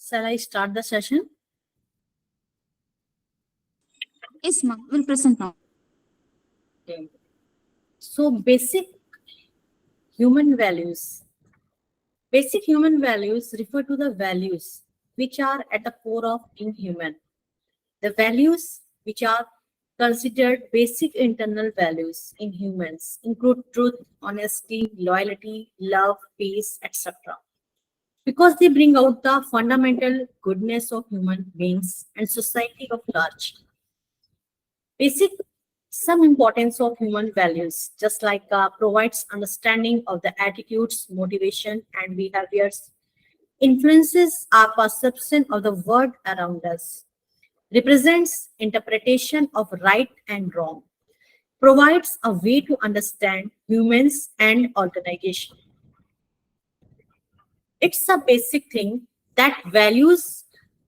Shall I start the session? Yes, ma'am. Will present now. Okay. So human values. Basic human values refer to the values which are at the core of being human. The values which are considered basic internal values in humans include truth, honesty, loyalty, love, peace, etc. Because they bring out the fundamental goodness of human beings and society of large. Basic some importance of human values, just like provides understanding of the attitudes, motivation, and behaviors, influences our perception of the world around us, represents interpretation of right and wrong, provides a way to understand humans and organization. It's a basic thing that values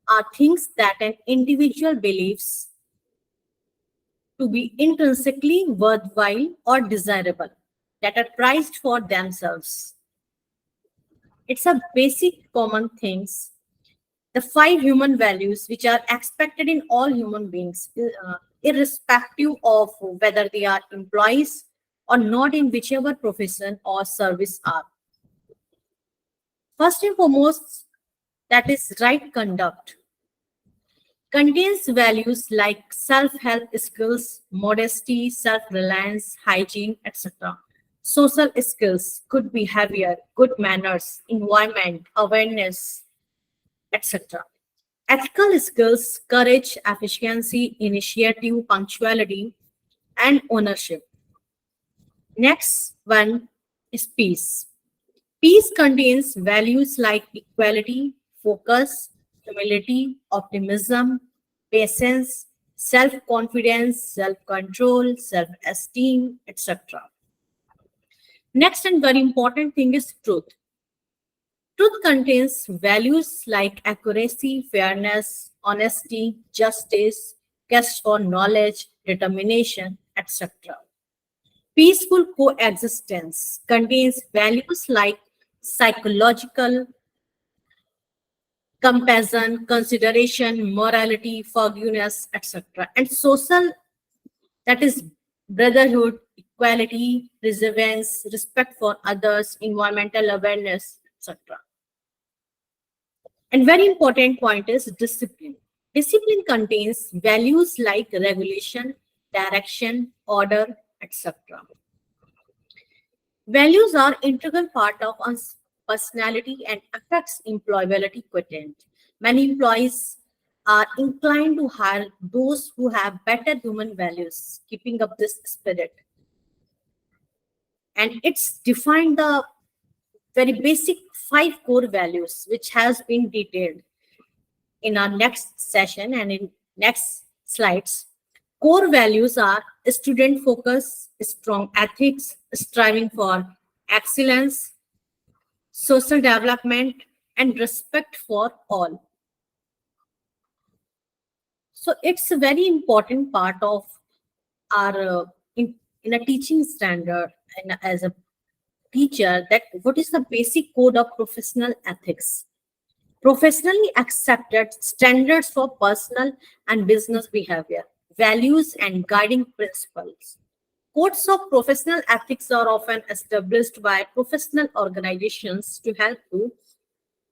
are things that an individual believes to be intrinsically worthwhile or desirable, that are prized for themselves. It's a basic common things. The five human values which are expected in all human beings, irrespective of whether they are employees or not in whichever profession or service are. First and foremost, that is right conduct. Contains values like self-help skills, modesty, self-reliance, hygiene, etc. Social skills, good behavior, good manners, environment, awareness, etc. Ethical skills, courage, efficiency, initiative, punctuality, and ownership. Next one is peace. Peace contains values like equality, focus, humility, optimism, patience, self-confidence, self-control, self-esteem, etc. Next and very important thing is truth. Truth contains values like accuracy, fairness, honesty, justice, quest for knowledge, determination, etc. Peaceful coexistence contains values like psychological compassion, consideration, morality, forgiveness, etc. And social, that is brotherhood, equality, perseverance, respect for others, environmental awareness, etc. And very important point is discipline. Discipline contains values like regulation, direction, order, etc. Values are integral part of one's personality and affects employability quotient. Many employees are inclined to hire those who have better human values, keeping up this spirit. And it's defined the very basic five core values, which has been detailed in our next session and in next slides. Core values are student focus, strong ethics, striving for excellence, social development, and respect for all. So it's a very important part of our in a teaching standard and as a teacher, that what is the basic code of professional ethics. Professionally accepted standards for personal and business behavior, values, and guiding principles. Codes of professional ethics are often established by professional organizations to help to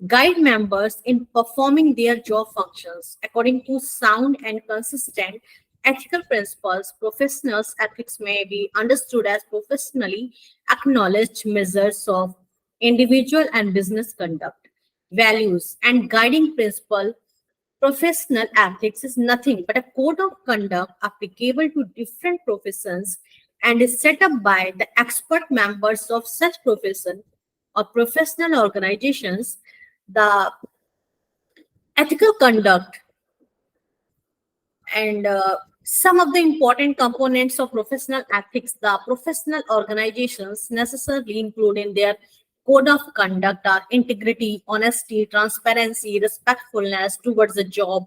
guide members in performing their job functions according to sound and consistent ethical principles. Professionals' ethics may be understood as professionally acknowledged measures of individual and business conduct, values, and guiding principle. Professional ethics is nothing but a code of conduct applicable to different professions and is set up by the expert members of such profession or professional organizations. The ethical conduct and some of the important components of professional ethics the professional organizations necessarily include in their code of conduct are integrity, honesty, transparency, respectfulness towards the job,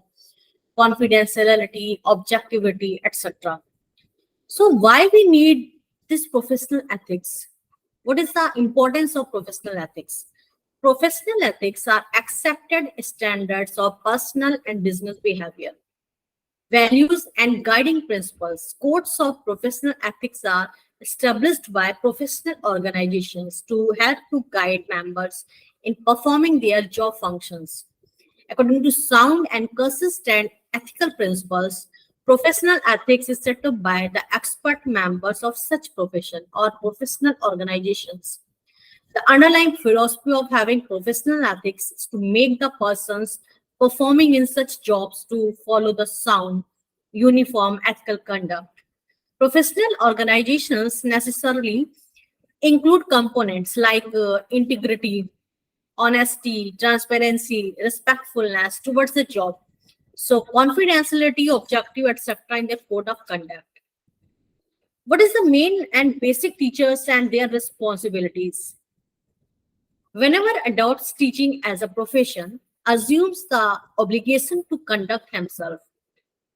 confidentiality, objectivity, etc. So why we need this professional ethics? What is the importance of professional ethics? Professional ethics are accepted standards of personal and business behavior. Values and guiding principles. Codes of professional ethics are established by professional organizations to help to guide members in performing their job functions. According to sound and consistent ethical principles, professional ethics is set up by the expert members of such profession or professional organizations. The underlying philosophy of having professional ethics is to make the persons performing in such jobs to follow the sound, uniform ethical conduct. Professional organizations necessarily include components like integrity, honesty, transparency, respectfulness towards the job. So, confidentiality, objective, etc. in their code of conduct. What is the main and basic teachers and their responsibilities? Whenever adopts teaching as a profession, assumes the obligation to conduct himself,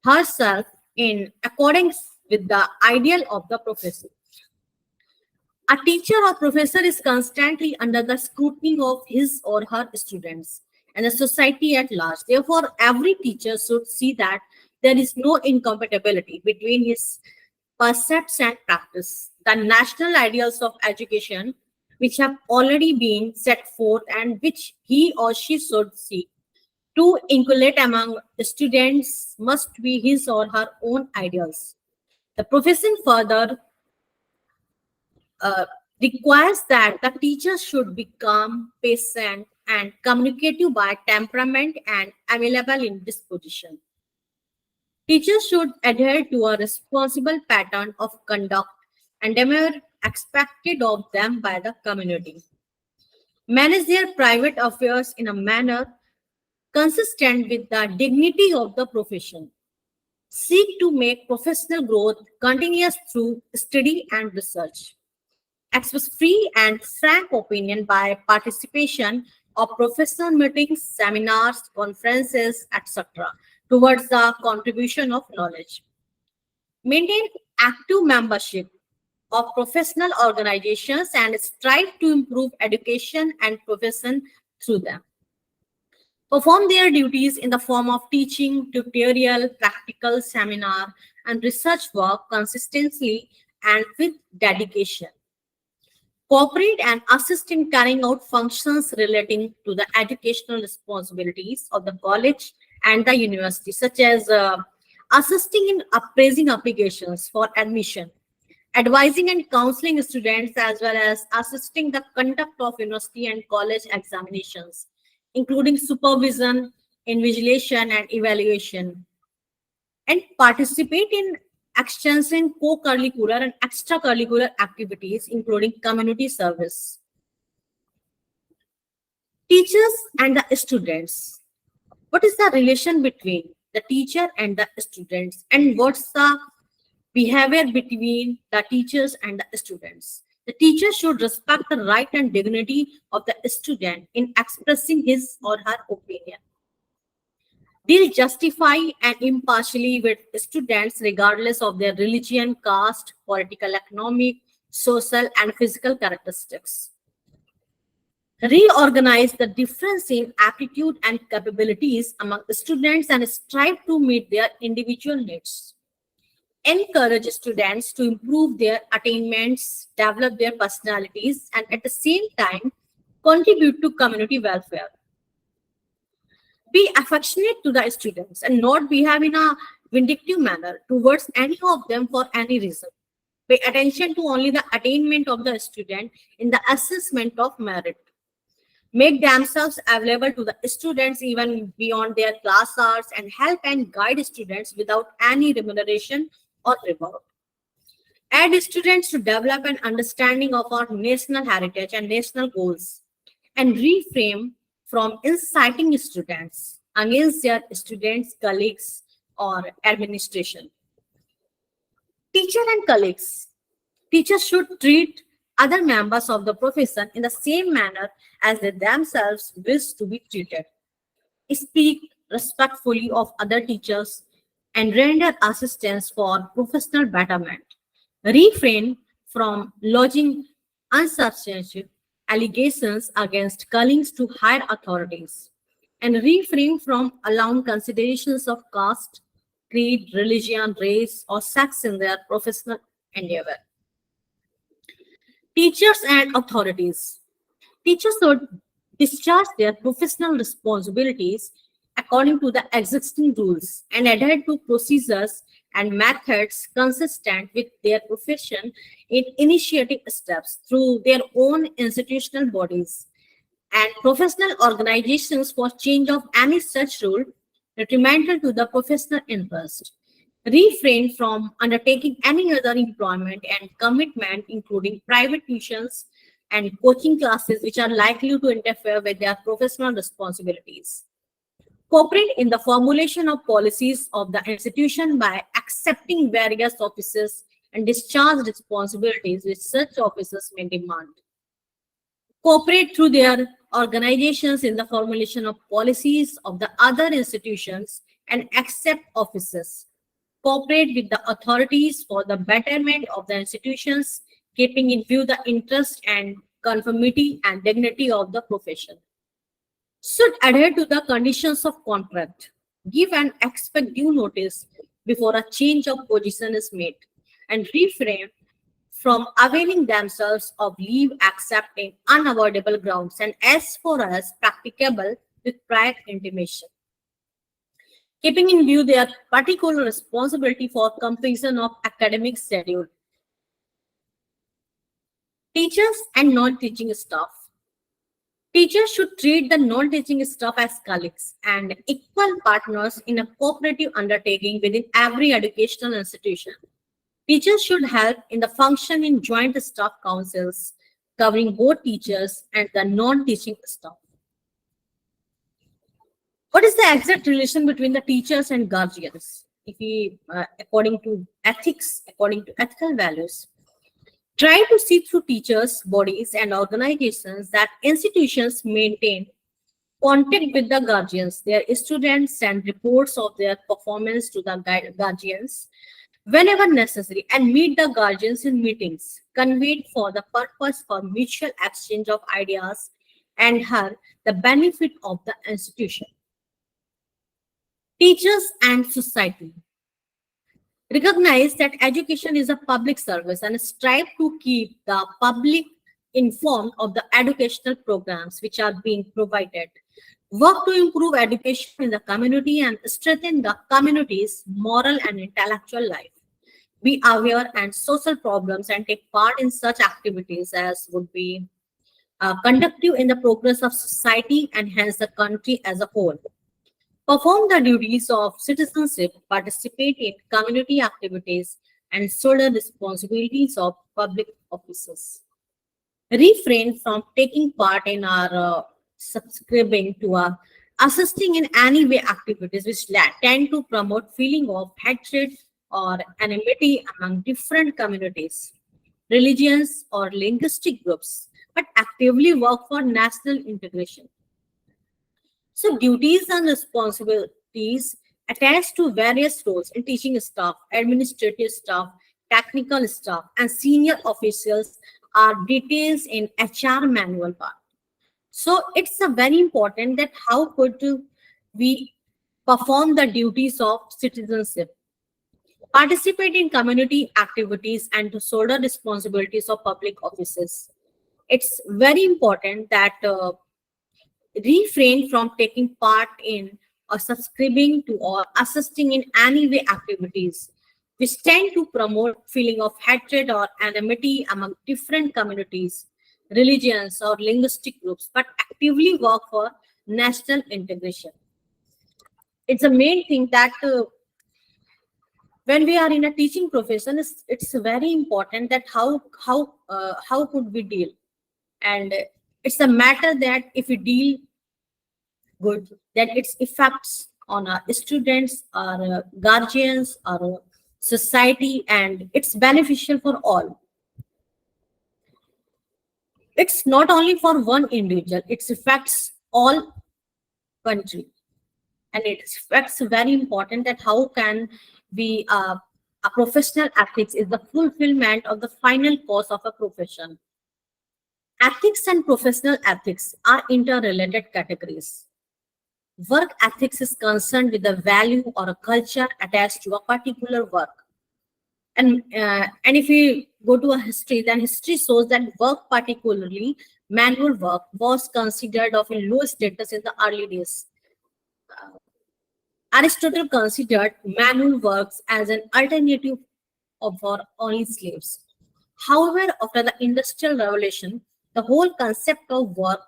herself in accordance with the ideal of the profession. A teacher or professor is constantly under the scrutiny of his or her students and the society at large. Therefore, every teacher should see that there is no incompatibility between his percepts and practice. The national ideals of education, which have already been set forth and which he or she should seek to inculcate among students, must be his or her own ideals. The profession further uh, requires that the teacher should be calm, patient, and communicative by temperament and available in disposition. Teachers should adhere to a responsible pattern of conduct and demeanor expected of them by the community. Manage their private affairs in a manner consistent with the dignity of the profession. Seek to make professional growth continuous through study and research. Express free and frank opinion by participation of professional meetings, seminars, conferences, etc. towards the contribution of knowledge. Maintain active membership of professional organizations and strive to improve education and profession through them. Perform their duties in the form of teaching, tutorial, practical, seminar, and research work consistently and with dedication. Cooperate and assist in carrying out functions relating to the educational responsibilities of the college and the university, such as assisting in appraising applications for admission, advising and counseling students, as well as assisting the conduct of university and college examinations, including supervision, invigilation, and evaluation, and participate in extensive co-curricular and extracurricular activities, including community service. Teachers and the students. What is the relation between the teacher and the students, and what's the behavior between the teachers and the students? The teacher should respect the right and dignity of the student in expressing his or her opinion. Deal justify and impartially with students regardless of their religion, caste, political, economic, social, and physical characteristics. Reorganize the difference in aptitude and capabilities among students and strive to meet their individual needs. Encourage students to improve their attainments, develop their personalities, and at the same time contribute to community welfare. Be affectionate to the students and not behave in a vindictive manner towards any of them for any reason. Pay attention to only the attainment of the student in the assessment of merit. Make themselves available to the students even beyond their class hours and help and guide students without any remuneration or reward. Aid students to develop an understanding of our national heritage and national goals, and refrain from inciting students against their students, colleagues, or administration. Teacher and colleagues. Teachers should treat other members of the profession in the same manner as they themselves wish to be treated. Speak respectfully of other teachers and render assistance for professional betterment. Refrain from lodging unsubstantiated allegations against colleagues to higher authorities, and refrain from allowing considerations of caste, creed, religion, race, or sex in their professional endeavor. Teachers and authorities. Teachers should discharge their professional responsibilities according to the existing rules and adhere to procedures and methods consistent with their profession in initiating steps through their own institutional bodies and professional organizations for change of any such rule detrimental to the professional interest. Refrain from undertaking any other employment and commitment, including private tuitions and coaching classes, which are likely to interfere with their professional responsibilities. Cooperate in the formulation of policies of the institution by accepting various offices and discharge responsibilities which such offices may demand. Cooperate through their organizations in the formulation of policies of the other institutions and accept offices. Cooperate with the authorities for the betterment of the institutions, keeping in view the interest and conformity and dignity of the profession. Should adhere to the conditions of contract. Give and expect due notice before a change of position is made, and refrain from availing themselves of leave except in unavoidable grounds and as far as practicable with prior intimation, keeping in view their particular responsibility for completion of academic schedule. Teachers and non-teaching staff. Teachers should treat the non-teaching staff as colleagues and equal partners in a cooperative undertaking within every educational institution. Teachers should help in the function in joint staff councils covering both teachers and the non-teaching staff. What is the exact relation between the teachers and guardians? If we, according to ethics, according to ethical values, try to see through teachers, bodies, and organizations that institutions maintain contact with the guardians. Their students send reports of their performance to the guardians whenever necessary and meet the guardians in meetings convened for the purpose for mutual exchange of ideas and her the benefit of the institution. Teachers and society. Recognize that education is a public service and strive to keep the public informed of the educational programs which are being provided. Work to improve education in the community and strengthen the community's moral and intellectual life. Be aware and social problems and take part in such activities as would be conductive in the progress of society and hence the country as a whole. Perform the duties of citizenship, participate in community activities, and shoulder responsibilities of public offices. Refrain from taking part in our subscribing to our assisting in any way activities which tend to promote feeling of hatred or enmity among different communities, religions, or linguistic groups, but actively work for national integration. So duties and responsibilities attached to various roles in teaching staff, administrative staff, technical staff, and senior officials are details in HR manual part. So it's a very important that how could we perform the duties of citizenship, participate in community activities, and to shoulder responsibilities of public offices. It's very important that refrain from taking part in or subscribing to or assisting in any way activities which tend to promote feeling of hatred or enmity among different communities, religions, or linguistic groups, but actively work for national integration. It's a main thing that when we are in a teaching profession, it's very important that how could we deal, and it's a matter that if we deal good, then its effects on our students, our guardians, our society, and it's beneficial for all. It's not only for one individual, it affects all country, and it affects very important that how can we a professional ethics is the fulfillment of the final cause of a profession, Ethics and professional ethics are interrelated categories. Work ethics is concerned with the value or a culture attached to a particular work. And if we go to a history, then history shows that work, particularly manual work, was considered of a low status in the early days. Aristotle considered manual works as an alternative for only slaves. However, after the Industrial Revolution, the whole concept of work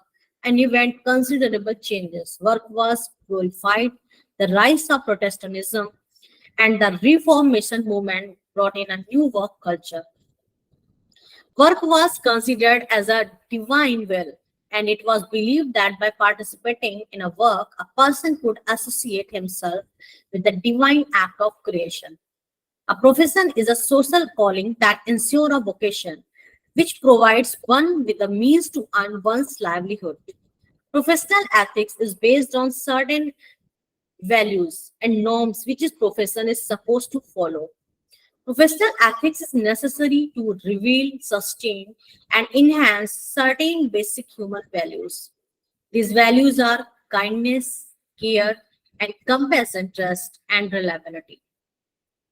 underwent considerable changes. Work was glorified, the rise of Protestantism and the Reformation movement brought in a new work culture. Work was considered as a divine will, and it was believed that by participating in a work, a person could associate himself with the divine act of creation. A profession is a social calling that ensures a vocation, which provides one with the means to earn one's livelihood. Professional ethics is based on certain values and norms which a profession is supposed to follow. Professional ethics is necessary to reveal, sustain, and enhance certain basic human values. These values are kindness, care, and compassion, trust, and reliability,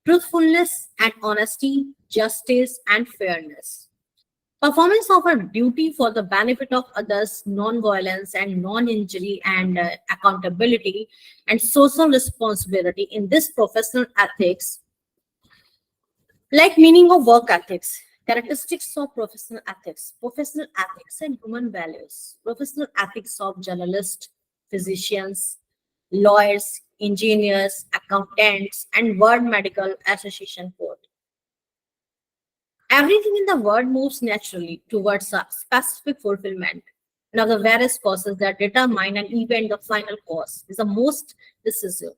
truthfulness and honesty, justice, and fairness. Performance of a duty for the benefit of others, non-violence and non-injury, and accountability and social responsibility in this professional ethics, like meaning of work ethics, characteristics of professional ethics and human values, professional ethics of journalists, physicians, lawyers, engineers, accountants, and World Medical Association Code. Everything in the world moves naturally towards a specific fulfillment. Now, the various causes that determine an event, the final cause, is the most decisive.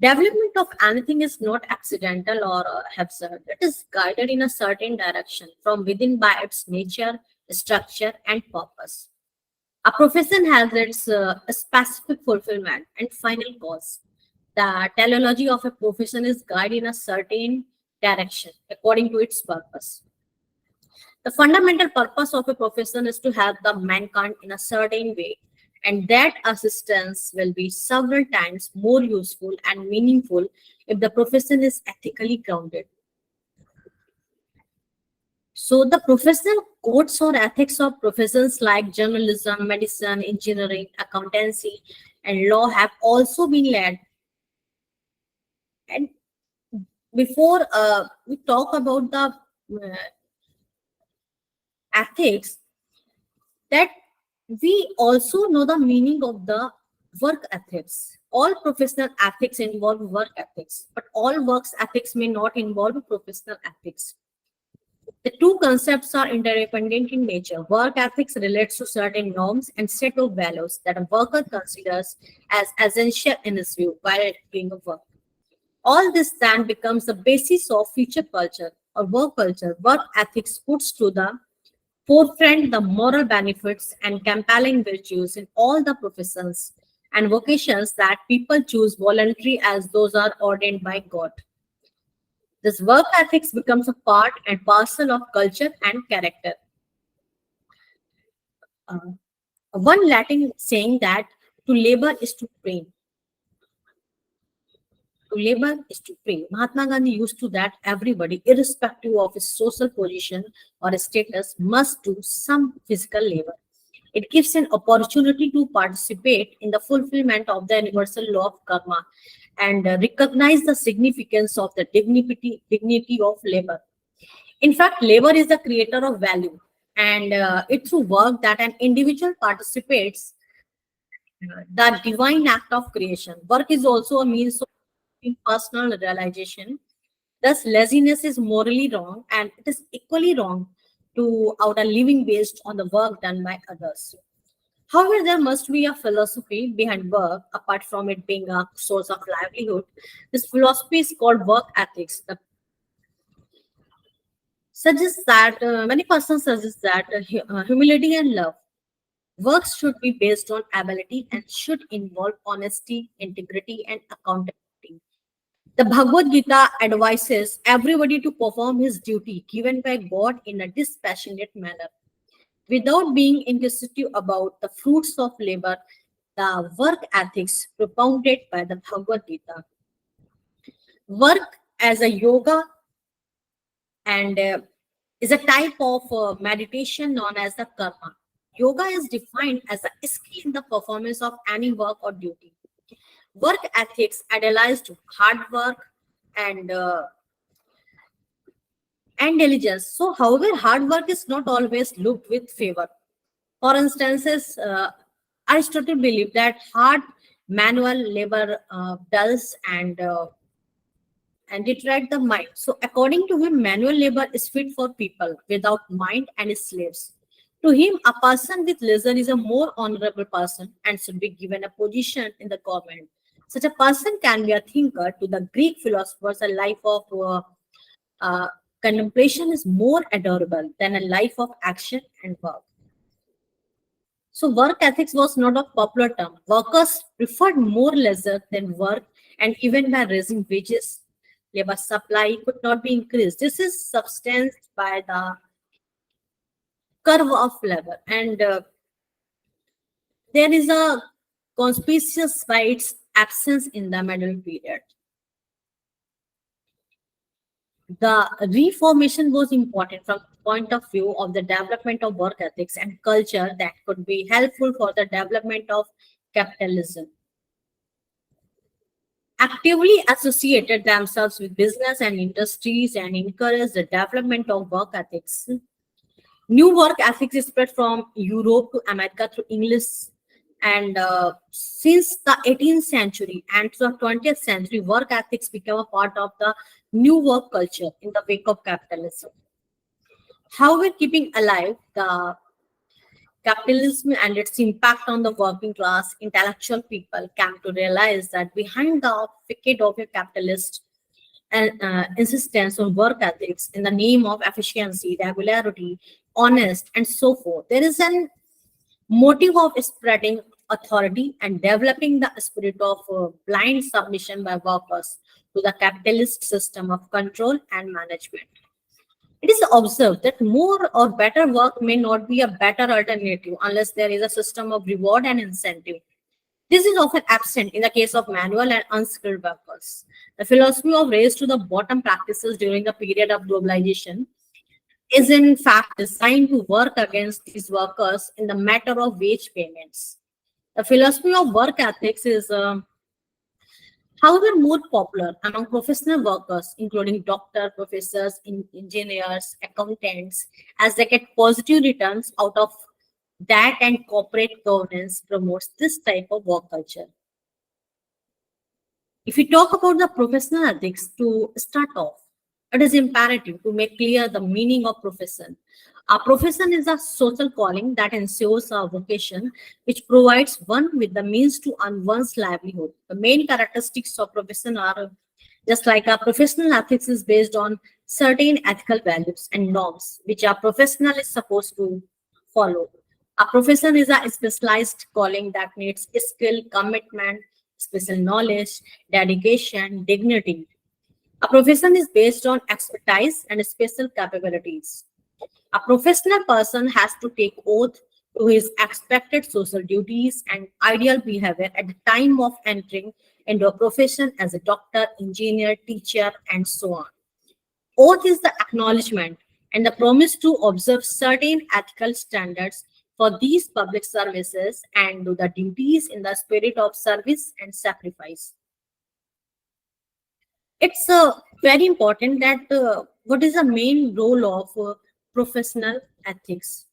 Development of anything is not accidental or absurd. It is guided in a certain direction from within by its nature, structure, and purpose. A profession has its specific fulfillment and final cause. The teleology of a profession is guided in a certain direction according to its purpose. The fundamental purpose of a profession is to help the mankind in a certain way, and that assistance will be several times more useful and meaningful if the profession is ethically grounded. So, the professional codes or ethics of professions like journalism, medicine, engineering, accountancy, and law have also been led. And before we talk about the ethics, that we also know the meaning of the work ethics. All professional ethics involve work ethics, but all works ethics may not involve professional ethics. The two concepts are interdependent in nature. Work ethics relates to certain norms and set of values that a worker considers as essential in his view while doing a work. All this then becomes the basis of future culture or work culture. Work ethics puts to the forefront the moral benefits and compelling virtues in all the professions and vocations that people choose voluntarily as those are ordained by God. This work ethics becomes a part and parcel of culture and character. Uh, One Latin saying that to labor is to train. To labor is to train. Mahatma Gandhi used to that everybody, irrespective of his social position or status, must do some physical labor. It gives an opportunity to participate in the fulfillment of the universal law of karma and recognize the significance of the dignity of labor. In fact, labor is the creator of value, and it's through work that an individual participates the divine act of creation. Work is also a means of personal realization. Thus, laziness is morally wrong, and it is equally wrong to out a living based on the work done by others. However, there must be a philosophy behind work apart from it being a source of livelihood. This philosophy is called work ethics. The suggests that many persons suggest that humility and love works should be based on ability and should involve honesty, integrity, and accountability. The Bhagavad Gita advises everybody to perform his duty given by God in a dispassionate manner. without being inquisitive about the fruits of labor, the work ethics propounded by the Bhagavad Gita. Work as a yoga and is a type of meditation known as the karma. Yoga is defined as a skill in the performance of any work or duty. Work ethics analyzed hard work and diligence. So, however, hard work is not always looked with favor. For instance, Aristotle believed that hard manual labor dulls and detract the mind. So, according to him, manual labor is fit for people without mind and is slaves. To him, a person with leisure is a more honorable person and should be given a position in the government. Such a person can be a thinker. To the Greek philosophers, a life of uh, contemplation is more adorable than a life of action and work. So work ethics was not a popular term. Workers preferred more leisure than work, and even by raising wages, labor supply could not be increased. This is substanced by the curve of labor, and there is a conspicuous by its absence in the middle period. The reformation was important from the point of view of the development of work ethics and culture that could be helpful for the development of capitalism. Actively associated themselves with business and industries and encouraged the development of work ethics. New work ethics is spread from Europe to America through English, and since the 18th century and to the 20th century, work ethics became a part of the new work culture in the wake of capitalism. However, keeping alive the capitalism and its impact on the working class, intellectual people came to realize that behind the facade of a capitalist insistence on work ethics in the name of efficiency, regularity, honest, and so forth, there is an motive of spreading authority and developing the spirit of blind submission by workers to the capitalist system of control and management. It is observed that more or better work may not be a better alternative unless there is a system of reward and incentive. This is often absent in the case of manual and unskilled workers. The philosophy of race to the bottom practices during the period of globalization is in fact designed to work against these workers in the matter of wage payments. The philosophy of work ethics is, however, more popular among professional workers, including doctors, professors, engineers, accountants, as they get positive returns out of that, and corporate governance promotes this type of work culture. If we talk about the professional ethics to start off, it is imperative to make clear the meaning of profession. A profession is a social calling that ensures a vocation which provides one with the means to earn one's livelihood. The main characteristics of profession are just like a professional ethics is based on certain ethical values and norms which a professional is supposed to follow. A profession is a specialized calling that needs skill, commitment, special knowledge, dedication, dignity. A profession is based on expertise and special capabilities. A professional person has to take oath to his expected social duties and ideal behavior at the time of entering into a profession as a doctor, engineer, teacher, and so on. Oath is the acknowledgement and the promise to observe certain ethical standards for these public services and do the duties in the spirit of service and sacrifice. It's very important that what is the main role of professional ethics.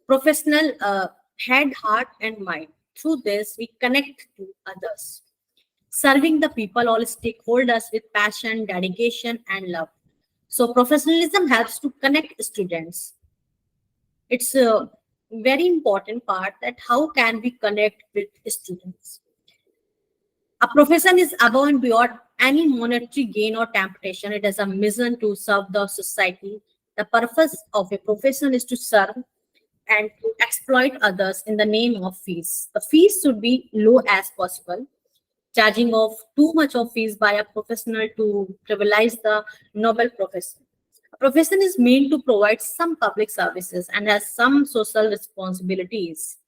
Professional head, heart, and mind. Through this, we connect to others, serving the people, all stakeholders with passion, dedication, and love. So, professionalism helps to connect students. It's a very important part that how can we connect with students. A profession is above and beyond any monetary gain or temptation. It has a mission to serve the society. The purpose of a profession is to serve and to exploit others in the name of fees. The fees should be low as possible. Charging of too much of fees by a professional to trivialize the noble profession. A profession is meant to provide some public services and has some social responsibilities.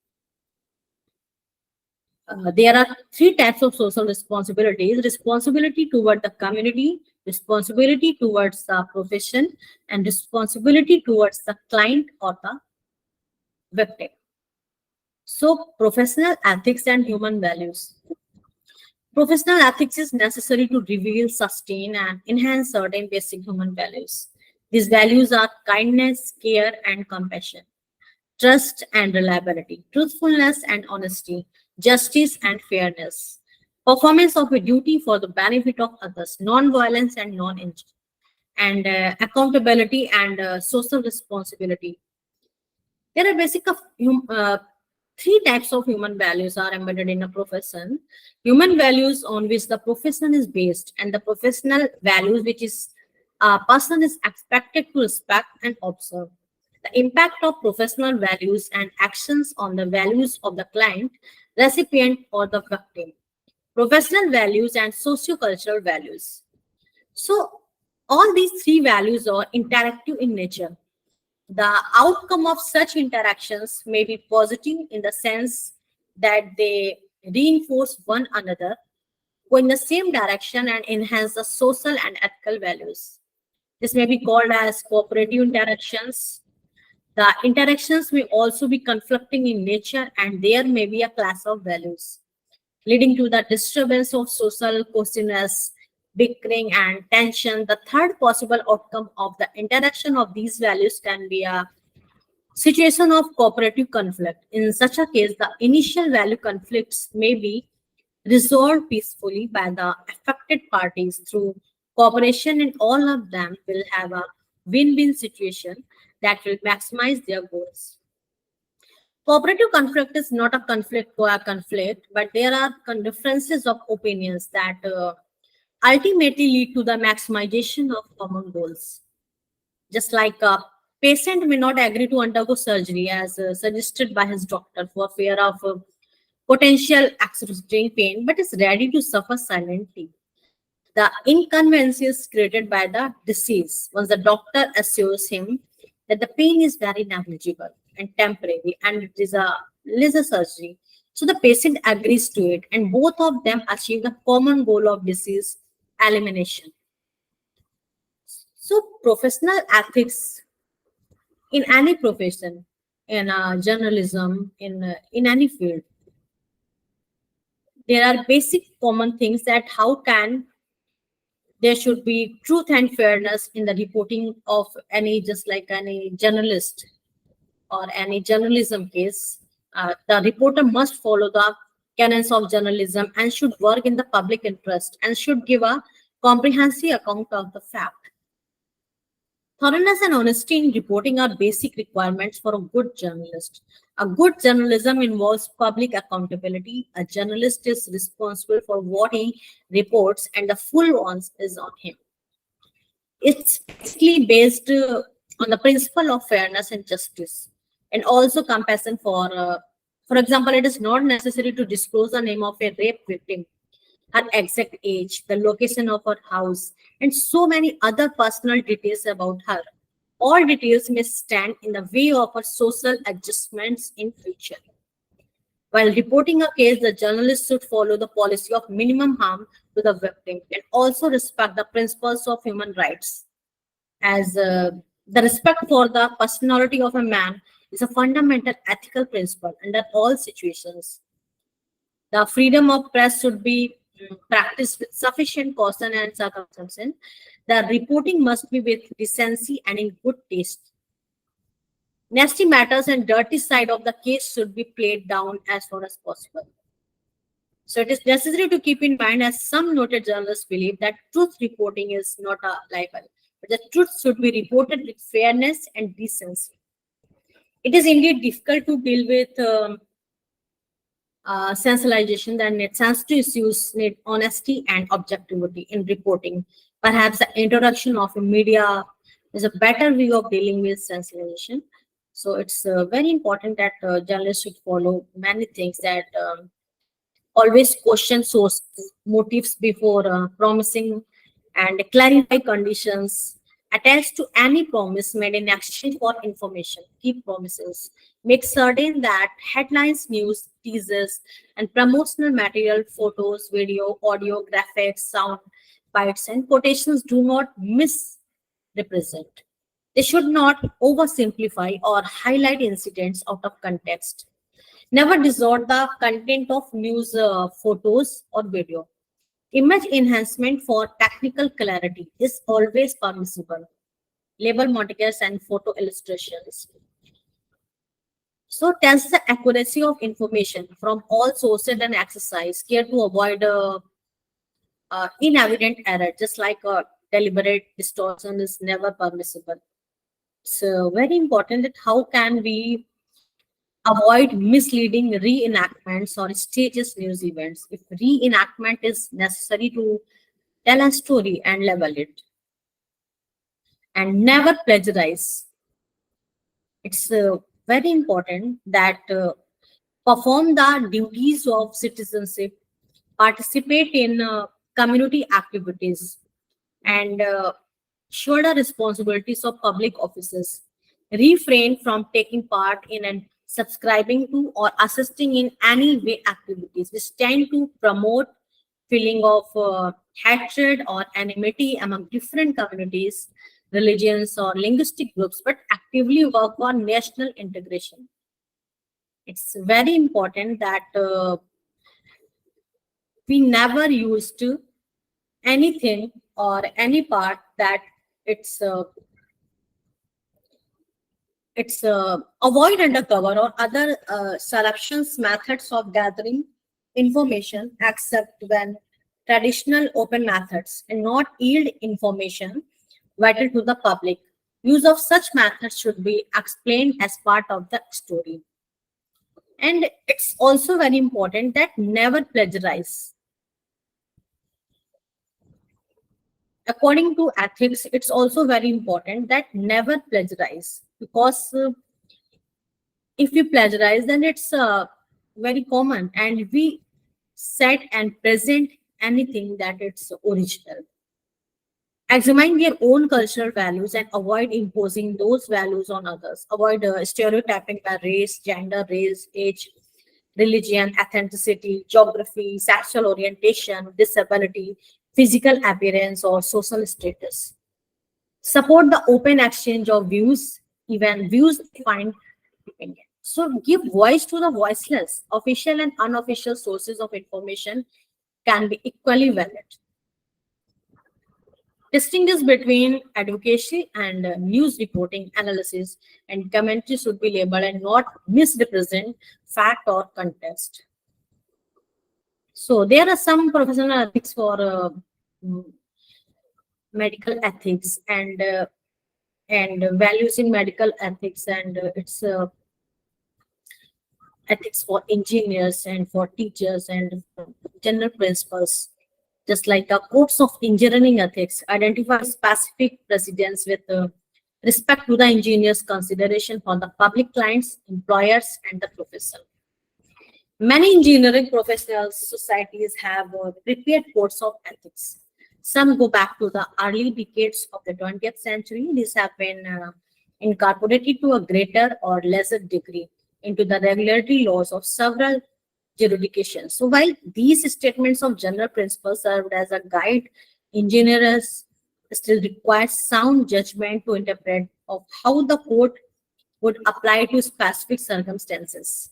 There are three types of social responsibilities: responsibility toward the community, responsibility towards the profession, and responsibility towards the client or the victim. So, professional ethics and human values. Professional ethics is necessary to reveal, sustain, and enhance certain basic human values. These values are kindness, care, and compassion, trust and reliability, truthfulness and honesty, justice and fairness, performance of a duty for the benefit of others, non-violence and non-injury, and accountability and social responsibility. There are three types of human values are embedded in a profession. Human values on which the profession is based, and the professional values which is a person is expected to respect and observe. The impact of professional values and actions on the values of the client, recipient, or the victim. Professional values and socio-cultural values. So, all these three values are interactive in nature. The outcome of such interactions may be positive in the sense that they reinforce one another, go in the same direction, and enhance the social and ethical values. This may be called as cooperative interactions. The interactions may also be conflicting in nature, and there may be a clash of values, leading to the disturbance of social cohesiveness, bickering, and tension. The third possible outcome of the interaction of these values can be a situation of cooperative conflict. In such a case, the initial value conflicts may be resolved peacefully by the affected parties through cooperation, and all of them will have a win-win situation that will maximize their goals. Cooperative conflict is not a conflict for a conflict, but there are differences of opinions that ultimately lead to the maximization of common goals. Just like a patient may not agree to undergo surgery as suggested by his doctor for fear of potential excruciating pain, but is ready to suffer silently. The inconvenience created by the disease once the doctor assures him that the pain is very negligible and temporary and it is a laser surgery. So the patient agrees to it, and both of them achieve the common goal of disease elimination. So professional ethics in any profession, in journalism, in any field, there are basic common things that how can there should be truth and fairness in the reporting of any, just like any journalist or any journalism case. The reporter must follow the canons of journalism and should work in the public interest and should give a comprehensive account of the fact. Thoroughness and honesty in reporting are basic requirements for a good journalist. A good journalism involves public accountability. A journalist is responsible for what he reports, and the full onus is on him. It's basically based on the principle of fairness and justice, and also compassion for example, it is not necessary to disclose the name of a rape victim, her exact age, the location of her house, and so many other personal details about her. All details may stand in the way of her social adjustments in future. While reporting a case, the journalist should follow the policy of minimum harm to the victim and also respect the principles of human rights. As the respect for the personality of a man is a fundamental ethical principle under all situations. The freedom of press should be practiced with sufficient caution and circumspection. The reporting must be with decency and in good taste. Nasty matters and dirty side of the case should be played down as far as possible. So it is necessary to keep in mind, as some noted journalists believe, that truth reporting is not a libel, but the truth should be reported with fairness and decency. It is indeed difficult to deal with sensationalization, that sensitive issues need honesty and objectivity in reporting. Perhaps the introduction of a media is a better way of dealing with sensationalization. So it's very important that journalists should follow many things, that always question sources, motives before promising, and clarify conditions, attached to any promise made in exchange for information. Keep promises. Make certain that headlines, news, teasers, and promotional material, photos, video, audio, graphics, sound bites, and quotations do not misrepresent. They should not oversimplify or highlight incidents out of context. Never distort the content of news photos or video. Image enhancement for technical clarity is always permissible. Label markers and photo illustrations. So test the accuracy of information from all sources and exercise care to avoid inevident error, just like deliberate distortion is never permissible. So very important that how can we avoid misleading reenactments or stages news events. If reenactment is necessary to tell a story and level it, and never plagiarize. It's very important that perform the duties of citizenship, participate in community activities, and shoulder responsibilities of public offices. Refrain from taking part in and subscribing to or assisting in any way activities which tend to promote feeling of hatred or enmity among different communities, religions, or linguistic groups, but actively work on national integration. It's very important that we never used anything or any part that it's uh, it's avoid undercover or other selections methods of gathering information except when traditional open methods and not yield information vital to the public. Use of such methods should be explained as part of the story. And it's also very important that never plagiarize. According to ethics, it's also very important that never plagiarize because if we plagiarize, then it's very common and we set and present anything that it's original. Examine their own cultural values and avoid imposing those values on others. Avoid stereotyping by race, gender, race, age, religion, ethnicity, geography, sexual orientation, disability, physical appearance, or social status. Support the open exchange of views, even views defined opinion. So give voice to the voiceless. Official and unofficial sources of information can be equally valid. Distinguish between advocacy and news reporting analysis and commentary should be labeled and not misrepresent fact or context. So there are some professional ethics for mm, medical ethics and values in medical ethics and it's ethics for engineers and for teachers and general principles. Just like the codes of engineering ethics identify specific precedents with respect to the engineer's consideration for the public clients, employers, and the profession. Many engineering professional societies have prepared codes of ethics. Some go back to the early decades of the 20th century. These have been incorporated to a greater or lesser degree into the regulatory laws of several jurisdictions. So while these statements of general principles served as a guide, engineers still require sound judgment to interpret of how the code would apply to specific circumstances.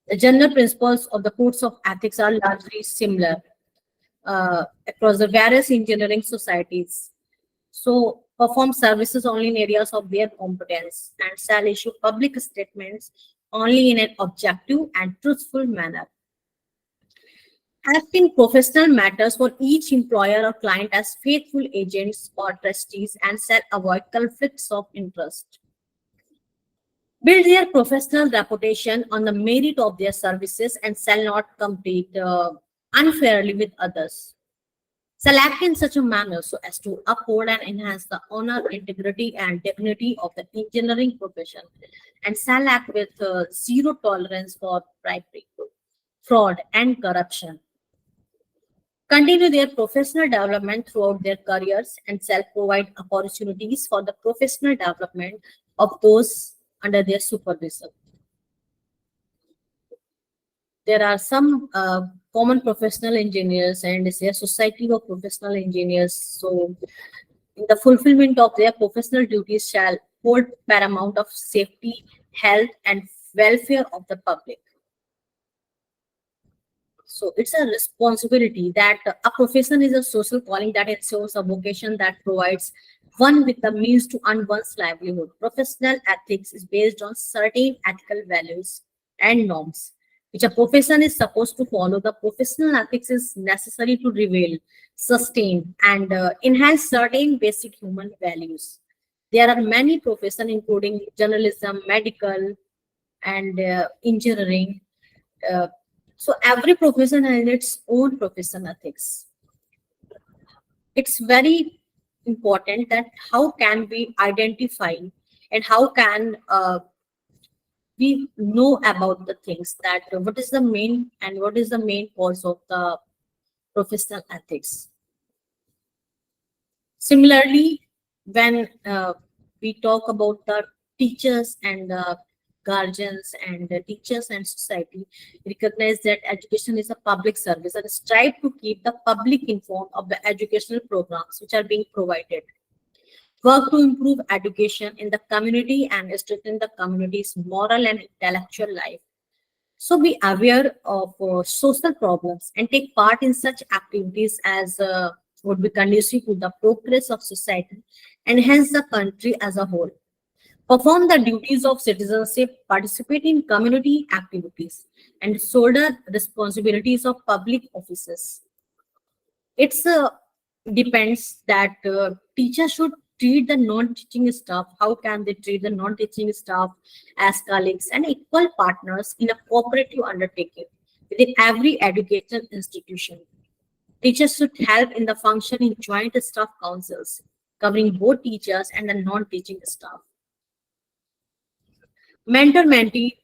The general principles of the codes of ethics are largely similar across the various engineering societies. So perform services only in areas of their competence and shall issue public statements only in an objective and truthful manner. Act in professional matters for each employer or client as faithful agents or trustees and shall avoid conflicts of interest. Build their professional reputation on the merit of their services and shall not compete unfairly with others. Shall act in such a manner so as to uphold and enhance the honor, integrity, and dignity of the engineering profession, and shall act with zero tolerance for bribery, fraud, and corruption. continue their professional development throughout their careers, and self-provide opportunities for the professional development of those under their supervision. There are some common professional engineers and their society of professional engineers. So, in the fulfillment of their professional duties, shall hold paramount of safety, health, and welfare of the public. So it's a responsibility that a profession is a social calling that ensures a vocation that provides one with the means to earn one's livelihood. Professional ethics is based on certain ethical values and norms, which a profession is supposed to follow. The professional ethics is necessary to reveal, sustain, and enhance certain basic human values. There are many professions, including journalism, medical, and engineering. uh, so every profession has its own profession ethics. It's very important that how can we identify and how can we know about the things that what is the main and what is the main cause of the professional ethics. Similarly, when we talk about the teachers and guardians and the teachers and society, recognize that education is a public service and strive to keep the public informed of the educational programs which are being provided. Work to improve education in the community and strengthen the community's moral and intellectual life. So be aware of social problems and take part in such activities as would be conducive to the progress of society and hence the country as a whole. Perform the duties of citizenship, participate in community activities, and shoulder responsibilities of public offices. It's depends that teachers should treat the non-teaching staff. How can they treat the non-teaching staff as colleagues and equal partners in a cooperative undertaking within every education institution? Teachers should help in the function in joint staff councils covering both teachers and the non-teaching staff. Mentor-mentee,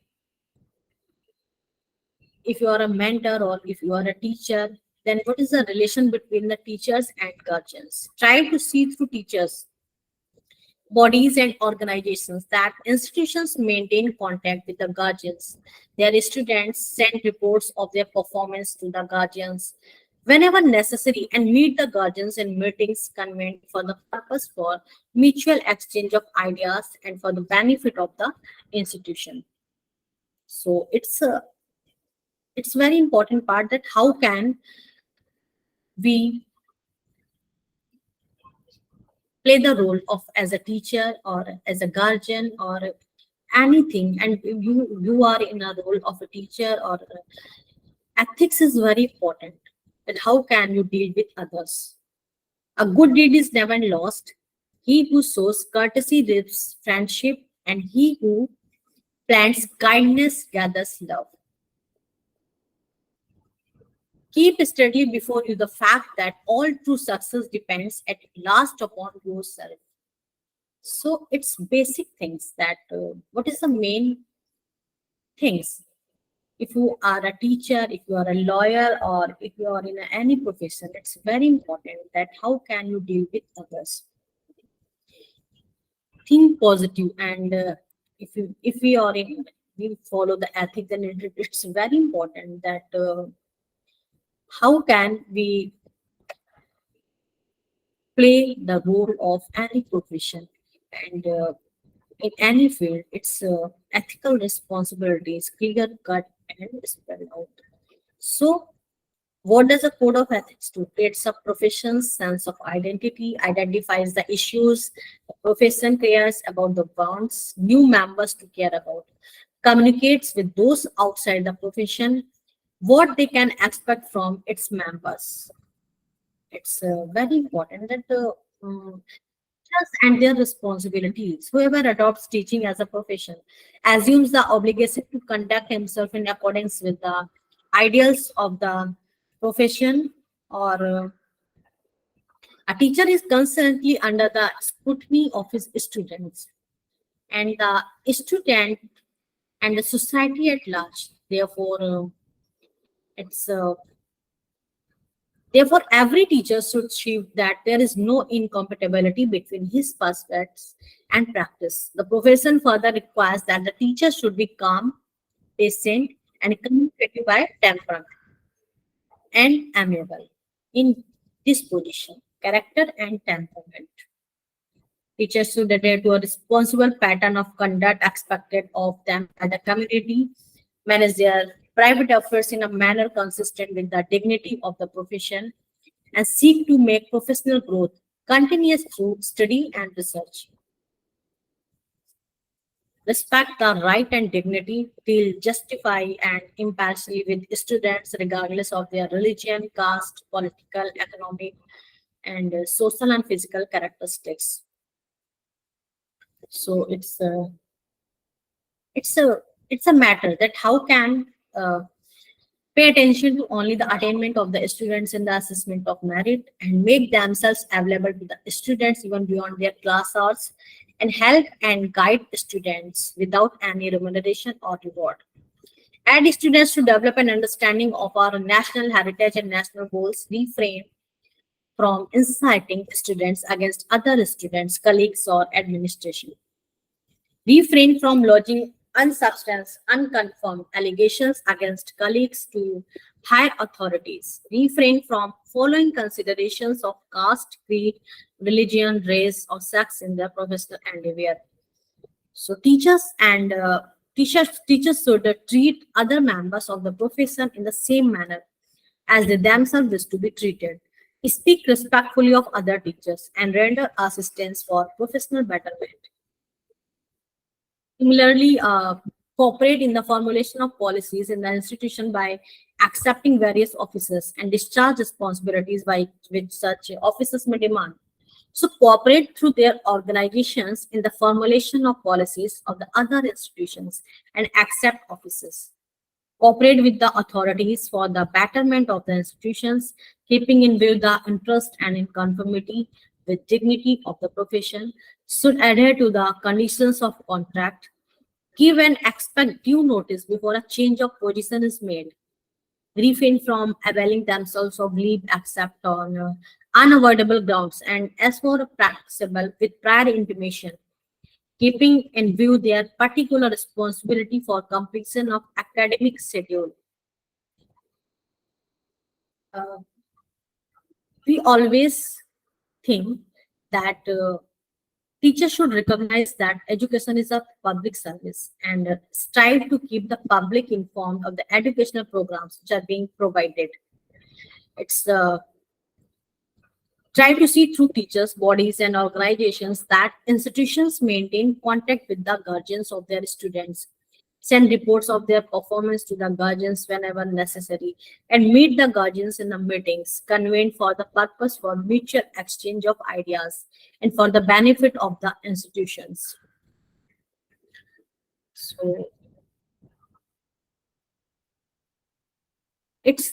if you are a mentor or if you are a teacher, then what is the relation between the teachers and guardians? Try to see through teachers, bodies, and organizations that institutions maintain contact with the guardians. Their students send reports of their performance to the guardians whenever necessary and meet the guardians in meetings convened for the purpose for mutual exchange of ideas and for the benefit of the institution. So it's very important part that how can we play the role of as a teacher or as a guardian or anything, and you are in a role of a teacher or ethics is very important, that how can you deal with others. A good deed is never lost. He who sows courtesy reaps friendship, and he who plants kindness gathers love. Keep steadily before you the fact that all true success depends at last upon yourself. So it's basic things that what is the main things. If you are a teacher, if you are a lawyer, or if you are in any profession, it's very important that how can you deal with others. Think positive, and if we are in we follow the ethic, then it's very important that how can we play the role of any profession and in any field, its ethical responsibilities clear cut and spelled out. So, what does a code of ethics do? Creates a profession's sense of identity, identifies the issues the profession cares about, the bonds new members to care about, communicates with those outside the profession what they can expect from its members. It's very important that teachers and their responsibilities. Whoever adopts teaching as a profession assumes the obligation to conduct himself in accordance with the ideals of the profession, or a teacher is constantly under the scrutiny of his students and the student and the society at large. Therefore, it's Therefore, every teacher should achieve that there is no incompatibility between his perspectives and practice. The profession further requires that the teacher should be calm, patient, and communicative by temperament and amiable in disposition, character, and temperament. Teachers should adhere to a responsible pattern of conduct expected of them by the community, manage their private affairs in a manner consistent with the dignity of the profession, and seek to make professional growth continuous through study and research. Respect the right and dignity, deal justify and impartially with students regardless of their religion, caste, political, economic, and social and physical characteristics. So it's a it's a matter that how can pay attention to only the attainment of the students in the assessment of merit and make themselves available to the students even beyond their class hours and help and guide students without any remuneration or reward. Add students to develop an understanding of our national heritage and national goals, refrain from inciting students against other students, colleagues, or administration. Refrain from lodging unsubstantiated, unconfirmed allegations against colleagues to higher authorities. Refrain from following considerations of caste, creed, religion, race, or sex in their professional endeavor. So teachers should treat other members of the profession in the same manner as they themselves wish to be treated. Speak respectfully of other teachers and render assistance for professional betterment. Similarly, cooperate in the formulation of policies in the institution by accepting various offices and discharge responsibilities by which such offices may demand. So cooperate through their organizations in the formulation of policies of the other institutions and accept offices. Cooperate with the authorities for the betterment of the institutions, keeping in view the interest and in conformity with dignity of the profession, should adhere to the conditions of contract, give and expect due notice before a change of position is made, refrain from availing themselves of leave except on unavoidable grounds, and as more practicable with prior intimation, keeping in view their particular responsibility for completion of academic schedule. Uh, we always think that teachers should recognize that education is a public service and strive to keep the public informed of the educational programs which are being provided. It's try to see through teachers, bodies, and organizations that institutions maintain contact with the guardians of their students, send reports of their performance to the guardians whenever necessary, and meet the guardians in the meetings convened for the purpose for mutual exchange of ideas and for the benefit of the institutions. So it's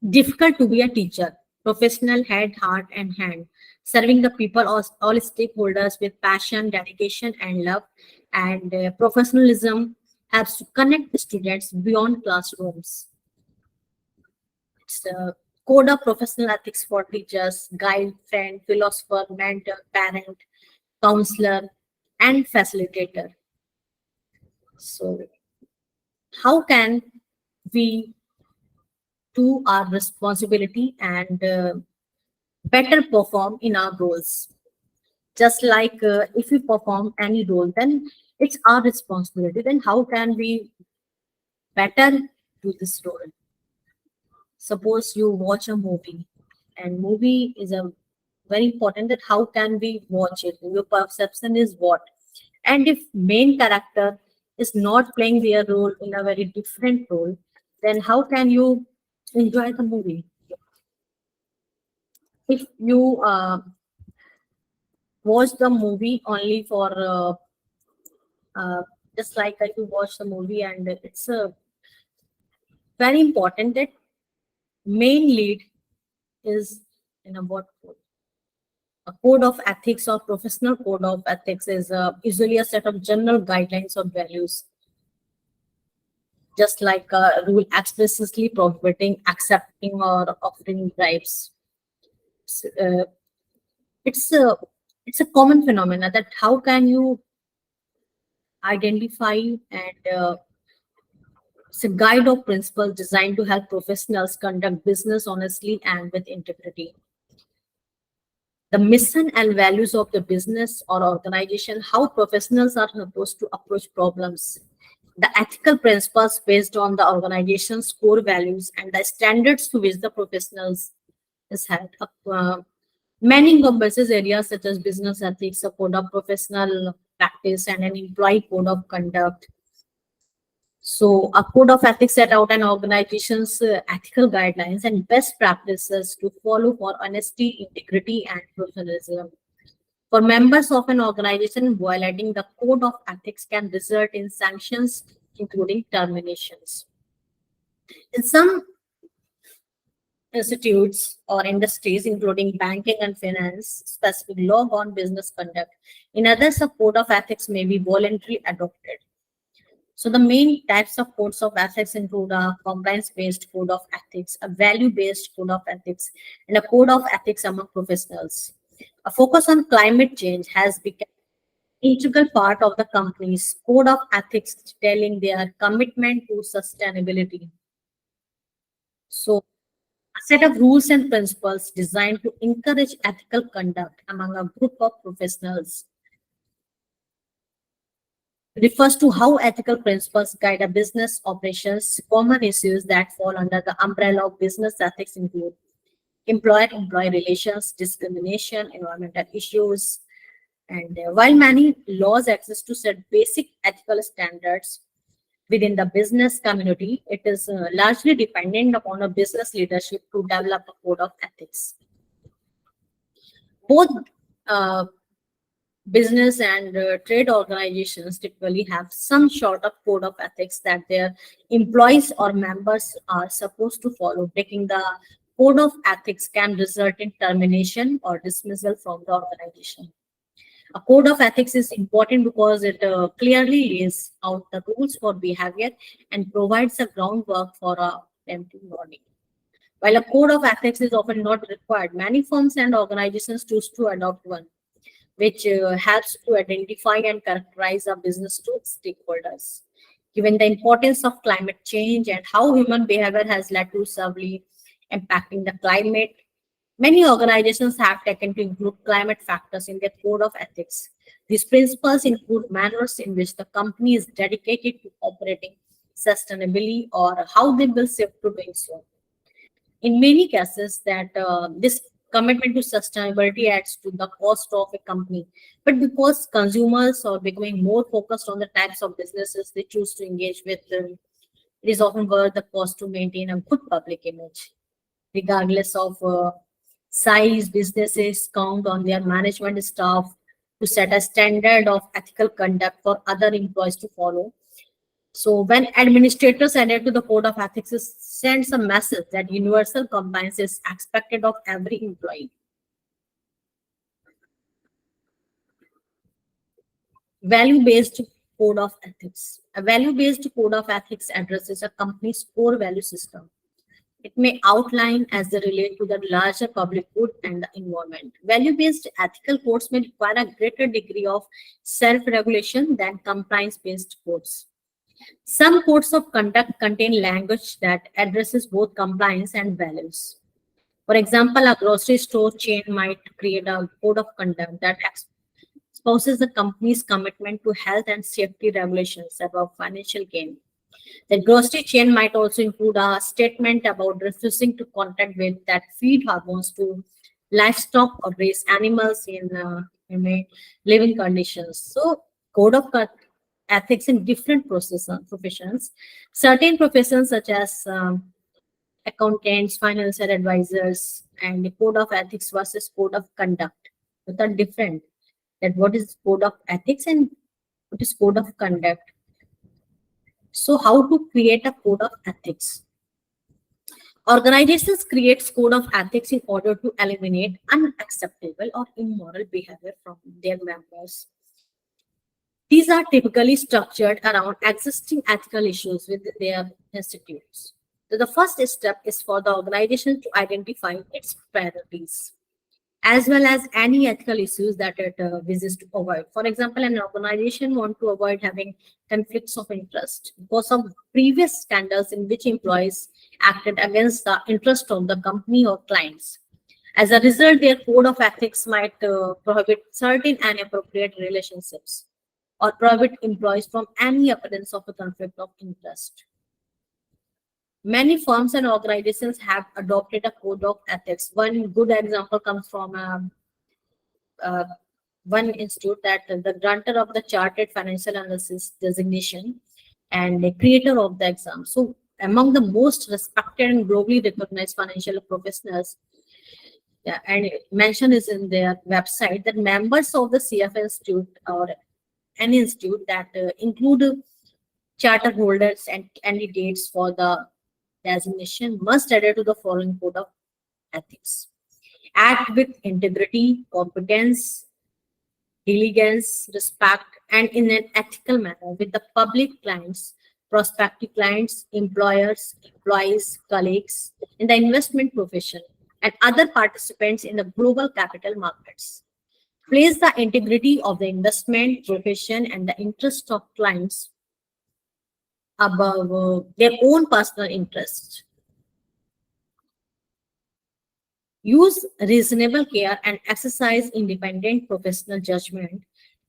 difficult to be a teacher, professional head, heart, and hand, serving the people, all stakeholders with passion, dedication, and love. And professionalism helps to connect the students beyond classrooms. It's a code of professional ethics for teachers, guide, friend, philosopher, mentor, parent, counselor, and facilitator. So, how can we do our responsibility and better perform in our roles? Just like if we perform any role, then it's our responsibility. Then how can we better do this role? Suppose you watch a movie, and movie is a very important that how can we watch it? Your perception is what? And if main character is not playing their role in a very different role, then how can you enjoy the movie? If you watch the movie only for uh, just like if you watch the movie and it's very important that main lead is in a what code? A code of ethics or professional code of ethics is usually a set of general guidelines or values just like a rule explicitly prohibiting accepting or offering bribes. S- Uh, it's a it's a common phenomena that how can you identify and it's a guide of principles designed to help professionals conduct business honestly and with integrity. The mission and values of the business or organization, how professionals are supposed to approach problems, the ethical principles based on the organization's core values, and the standards to which the professionals is held. Many encompasses areas such as business ethics, a code of professional practice, and an employee code of conduct. So, a code of ethics set out an organization's ethical guidelines and best practices to follow for honesty, integrity, and professionalism. For members of an organization, violating the code of ethics can result in sanctions, including terminations. In some institutes or industries, including banking and finance, specific law on business conduct. In others, a code of ethics may be voluntarily adopted. So the main types of codes of ethics include a compliance-based code of ethics, a value-based code of ethics, and a code of ethics among professionals. A focus on climate change has become integral part of the company's code of ethics, detailing their commitment to sustainability. So a set of rules and principles designed to encourage ethical conduct among a group of professionals refers to how ethical principles guide a business operations. Common issues that fall under the umbrella of business ethics include employer-employee relations, discrimination, environmental issues, and while many laws exist to set basic ethical standards within the business community, it is largely dependent upon a business leadership to develop a code of ethics. Both uh, business and trade organizations typically have some sort of code of ethics that their employees or members are supposed to follow. Breaking the code of ethics can result in termination or dismissal from the organization. A code of ethics is important because it clearly lays out the rules for behavior and provides a groundwork for a preemptive warning. While a code of ethics is often not required, many firms and organizations choose to adopt one, which helps to identify and characterize our business to stakeholders. Given the importance of climate change and how human behavior has led to severely impacting the climate, many organizations have taken to include climate factors in their code of ethics. These principles include manners in which the company is dedicated to operating sustainably or how they will shift to doing so. In many cases, that this commitment to sustainability adds to the cost of a company, but because consumers are becoming more focused on the types of businesses they choose to engage with, it is often worth the cost to maintain a good public image. Regardless of size, businesses count on their management staff to set a standard of ethical conduct for other employees to follow. So when administrators adhere to the code of ethics, it sends a message that universal compliance is expected of every employee. Value-based code of ethics. A value-based code of ethics addresses a company's core value system. It may outline as they relate to the larger public good and the environment. Value-based ethical codes may require a greater degree of self-regulation than compliance-based codes. Some codes of conduct contain language that addresses both compliance and values. For example, a grocery store chain might create a code of conduct that espouses the company's commitment to health and safety regulations above financial gain. The grocery chain might also include a statement about refusing to contact with that feed hormones to livestock or raise animals in living conditions. So, code of ethics in different professions. Certain professions such as accountants, financial advisors, and the code of ethics versus code of conduct. Both are different. That what is code of ethics and what is code of conduct. So, how to create a code of ethics? Organizations create code of ethics in order to eliminate unacceptable or immoral behavior from their members. These are typically structured around existing ethical issues within their institutes. So the first step is for the organization to identify its priorities, as well as any ethical issues that it wishes to avoid. For example, an organization want to avoid having conflicts of interest because of previous scandals in which employees acted against the interest of the company or clients. As a result, their code of ethics might prohibit certain inappropriate relationships or prohibit employees from any appearance of a conflict of interest. Many firms and organizations have adopted a code of ethics. One good example comes from uh, one institute, that the grantor of the Chartered Financial Analysis designation and the creator of the exam. So, among the most respected and globally recognized financial professionals, yeah, and mention is in their website that members of the CF Institute or any institute that include charter holders and candidates for the designation must adhere to the following code of ethics. Act with integrity, competence, diligence, respect, and in an ethical manner with the public clients, prospective clients, employers, employees, colleagues in the investment profession, and other participants in the global capital markets. Place the integrity of the investment profession and the interest of clients above their own personal interests. Use reasonable care and exercise independent professional judgment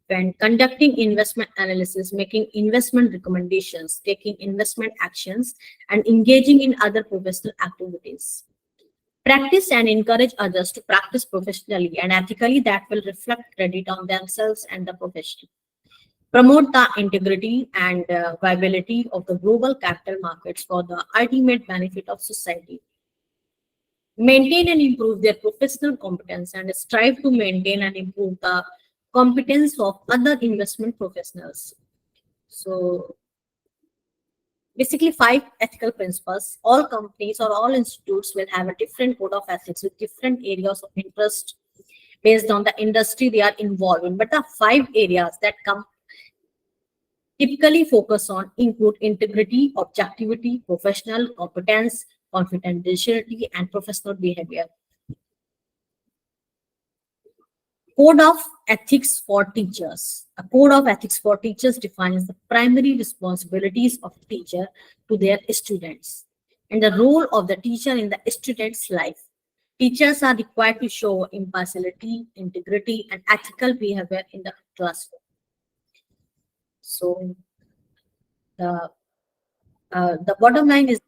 when conducting investment analysis, making investment recommendations, taking investment actions, and engaging in other professional activities. Practice and encourage others to practice professionally and ethically that will reflect credit on themselves and the profession. Promote the integrity and viability of the global capital markets for the ultimate benefit of society. Maintain and improve their professional competence and strive to maintain and improve the competence of other investment professionals. So, basically, five ethical principles. All companies or all institutes will have a different code of ethics with different areas of interest based on the industry they are involved in. But the five areas that come typically focus on include integrity, objectivity, professional competence, confidentiality, and professional behavior. Code of ethics for teachers. A code of ethics for teachers defines the primary responsibilities of teacher to their students and the role of the teacher in the student's life. Teachers are required to show impartiality, integrity, and ethical behavior in the classroom. So the bottom line is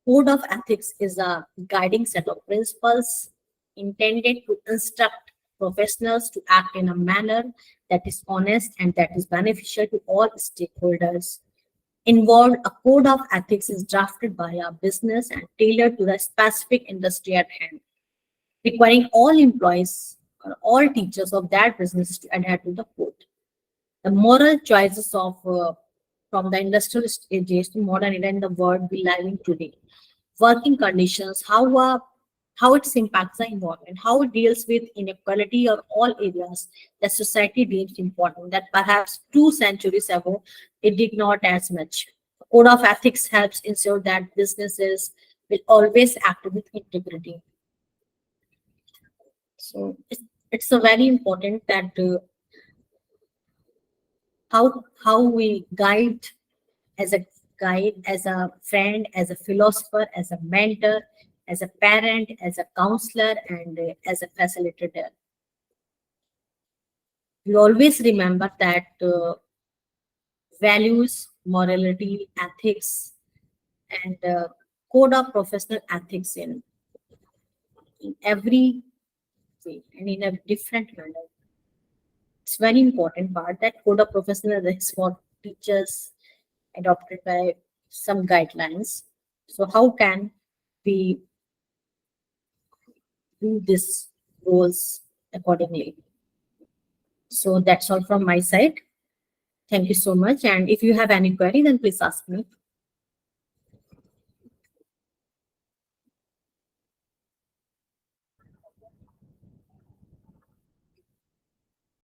code of ethics is a guiding set of principles intended to instruct professionals to act in a manner that is honest and that is beneficial to all stakeholders involved. A code of ethics is drafted by a business and tailored to the specific industry at hand, requiring all employees or all teachers of that business to adhere to the code. The moral choices of from the industrial ages to modern era in the world we live in today, working conditions, how it impacts the environment, how it deals with inequality or all areas that society deems important that perhaps 2 centuries ago it did not as much. The code of ethics helps ensure that businesses will always act with integrity. So it's a very important that how we guide as a guide, as a friend, as a philosopher, as a mentor, as a parent, as a counselor, and as a facilitator. We always remember that values, morality, ethics, and code of professional ethics in every way and in a different manner. It's very important part that code of professional ethics for teachers adopted by some guidelines. So how can we do this goals accordingly? So that's all from my side. Thank you so much. And if you have any query, then please ask me.